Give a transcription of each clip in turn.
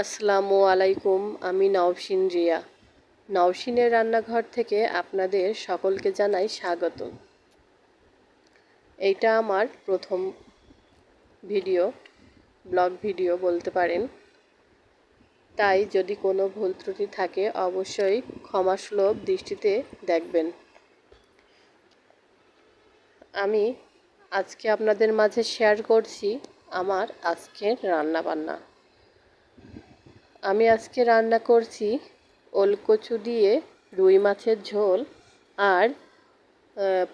আসসালামু আলাইকুম। আমি নওশিন রিয়া। নওশিনের রান্নাঘর থেকে আপনাদের সকলকে জানাই স্বাগত। এইটা আমার প্রথম ভিডিও, ব্লগ ভিডিও বলতে পারেন। তাই যদি কোনো ভুল ত্রুটি থাকে অবশ্যই ক্ষমাসুলভ দৃষ্টিতে দেখবেন। আমি আজকে আপনাদের মাঝে শেয়ার করছি আমার আজকের রান্নাবান্না। আমি আজকে রান্না করছি ওলকচু দিয়ে রুই মাছের ঝোল আর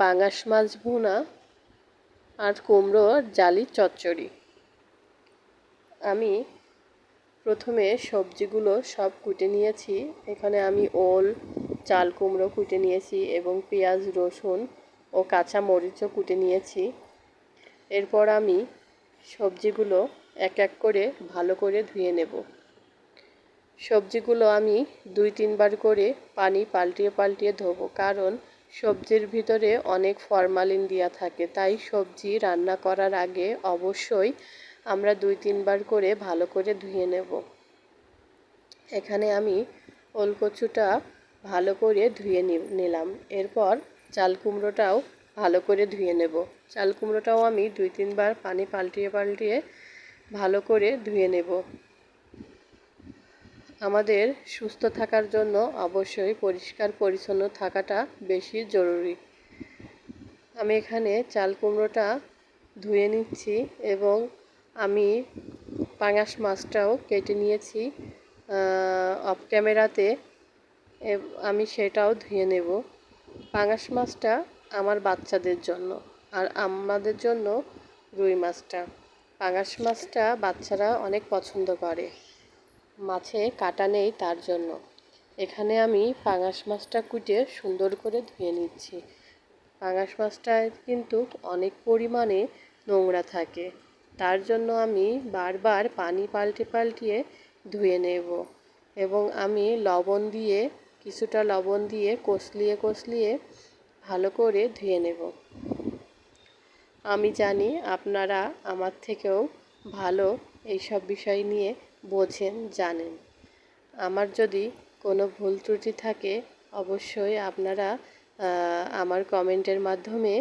পাঙাশ মাছ ভুনা আর কুমড়োর জালি চচ্চড়ি। আমি প্রথমে সবজিগুলো সব কুটে নিয়েছি। এখানে আমি ওল, চাল কুমড়ো কুটে নিয়েছি এবং পেঁয়াজ, রসুন ও কাঁচা মরিচও কুটে নিয়েছি। এরপর আমি সবজিগুলো এক এক করে ভালো করে ধুয়ে নেব। সবজিগুলো আমি 2-3 বার করে পানি পাল্টিয়ে পাল্টিয়ে ধোবো, কারণ সবজির ভিতরে অনেক ফরমালিন দেওয়া থাকে। তাই সবজি রান্না করার আগে অবশ্যই আমরা 2-3 বার করে ভালো করে ধুয়ে নেব। এখানে আমি ওলকচুটা ভালো করে ধুয়ে নিলাম। এরপর চাল কুমড়োটাও ভালো করে ধুয়ে নেব। চাল কুমড়োটাও আমি 2-3 বার পানি পাল্টিয়ে পাল্টিয়ে ভালো করে ধুয়ে নেব। আমাদের সুস্থ থাকার জন্য অবশ্যই পরিষ্কার পরিচ্ছন্ন থাকাটা বেশি জরুরি। আমি এখানে চাল কুমড়োটা ধুয়ে নিচ্ছি এবং আমি পাঙাশ মাছটাও কেটে নিয়েছি অফ ক্যামেরাতে, আমি সেটাও ধুয়ে নেব। পাঙাশ মাছটা আমার বাচ্চাদের জন্য, আর আমাদের জন্য রুই মাছটা। পাঙাশ মাছটা বাচ্চারা অনেক পছন্দ করে, মাছে কাঁটা নেই তার জন্য। এখানে আমি পাঙাশ মাছটা কুটে সুন্দর করে ধুয়ে নিচ্ছি। পাঙাশ মাছটায় কিন্তু অনেক পরিমাণে নোংরা থাকে, তার জন্য আমি বারবার পানি পাল্টিয়ে ধুয়ে নেব এবং আমি কিছুটা লবণ দিয়ে কষলিয়ে ভালো করে ধুয়ে নেব। আমি জানি আপনারা আমার থেকেও ভালো এইসব বিষয় নিয়ে বোঝেন, জানেন। আমার যদি কোনো ভুল ত্রুটি থাকে অবশ্যই আপনারা আমার কমেন্টের মাধ্যমে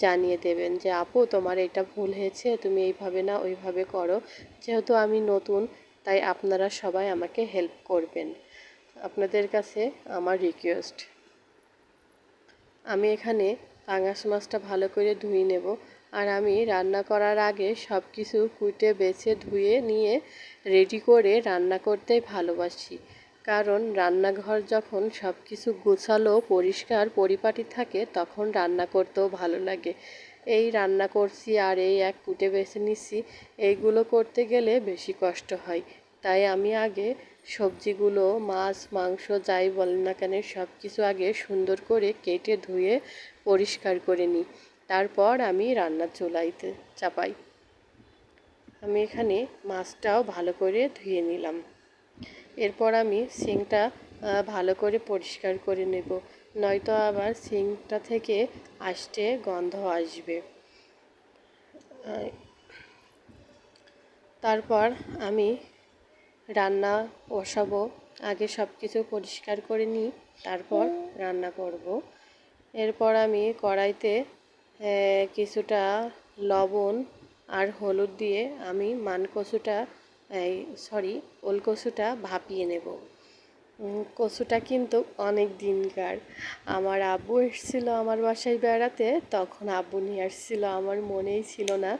জানিয়ে দেবেন যে আপু তোমার এটা ভুল হয়েছে, তুমি এইভাবে না ওইভাবে করো। যেহেতু আমি নতুন, তাই আপনারা সবাই আমাকে হেল্প করবেন, আপনাদের কাছে আমার রিকোয়েস্ট। আমি এখানে পাঙাশ মাছটা ভালো করে ধুয়ে নেব। আর আমি রান্না করার আগে সব কিছু কুটে বেছে ধুয়ে নিয়ে রেডি করে রান্না করতেই ভালোবাসি, কারণ রান্নাঘর যখন সব কিছু গোছালো পরিষ্কার পরিপাটি থাকে তখন রান্না করতেও ভালো লাগে। এই রান্না করছি আর এই এক কুটে বেছে নিচ্ছি, এইগুলো করতে গেলে বেশি কষ্ট হয়। তাই আমি আগে সবজিগুলো, মাছ মাংস যাই বলেন না কেন, সব কিছু আগে সুন্দর করে কেটে ধুয়ে পরিষ্কার করে নিই, তারপর আমি রান্নার চুলাইতে চাপাই। আমি এখানে মাছটাও ভালো করে ধুয়ে নিলাম। এরপর আমি সিংটা ভালো করে পরিষ্কার করে নেব, নয়তো আবার সিংটা থেকে আষ্টে গন্ধ আসবে। তারপর আমি রান্না বসাবো। আগে সব কিছু পরিষ্কার করে নিই, তারপর রান্না করব। এরপর আমি কড়াইতে কিছুটা লবণ আর হলুদ দিয়ে আমি ওলকচুটা ভাপিয়ে নেব। কচুটা কিন্তু অনেক দিনকার। আমার আব্বু এসেছিলো আমার বাসায় বেড়াতে, তখন আব্বু নিয়ে আসছিল, আমার মনেই ছিল না।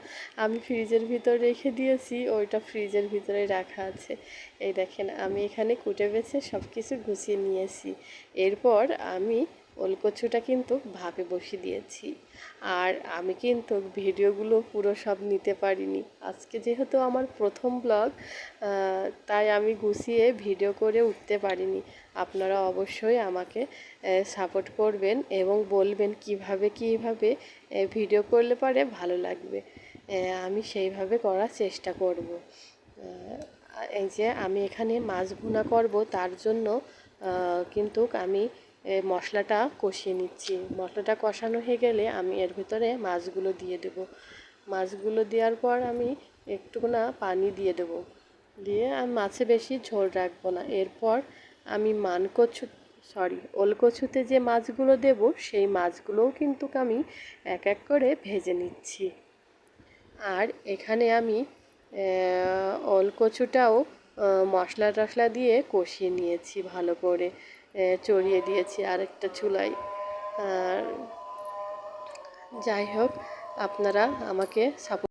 আমি ফ্রিজের ভিতর রেখে দিয়েছি, ওইটা ফ্রিজের ভিতরে রাখা আছে। এই দেখেন আমি এখানে কুটে বেছে সব কিছু গুছিয়ে নিয়েছি। এরপর আমি ওলকচুটা কিন্তু ভাপে বসিয়ে দিয়েছি। আর আমি কিন্তু ভিডিওগুলো পুরো সব নিতে পারিনি। আজকে যেহেতু আমার প্রথম ব্লগ, তাই আমি গুছিয়ে ভিডিও করে উঠতে পারিনি। আপনারা অবশ্যই আমাকে সাপোর্ট করবেন এবং বলবেন কিভাবে ভিডিও করলে পারে ভালো লাগবে। আমি সেইভাবে করার চেষ্টা করব। এই যে আমি এখানে মাছ ভুনা করব, তার জন্য কিন্তু আমি মশলাটা কষিয়ে নিচ্ছি। মশলাটা কষানো হয়ে গেলে আমি এর ভিতরে মাছগুলো দিয়ে দেব। মাছগুলো দেওয়ার পর আমি একটু না পানি দিয়ে দেব। দিয়ে আমি মাছে বেশি ঝোল রাখবো না। এরপর আমি ওলকচুতে যে মাছগুলো দেব সেই মাছগুলোও কিন্তু আমি এক এক করে ভেজে নিচ্ছি। আর এখানে আমি ওলকচুটাও মশলা টশলা দিয়ে কষিয়ে নিয়েছি ভালো করে, চড়িয়ে দিয়েছি আরেকটা চুলায়। আর যাই হোক, আপনারা আমাকে সাপোর্ট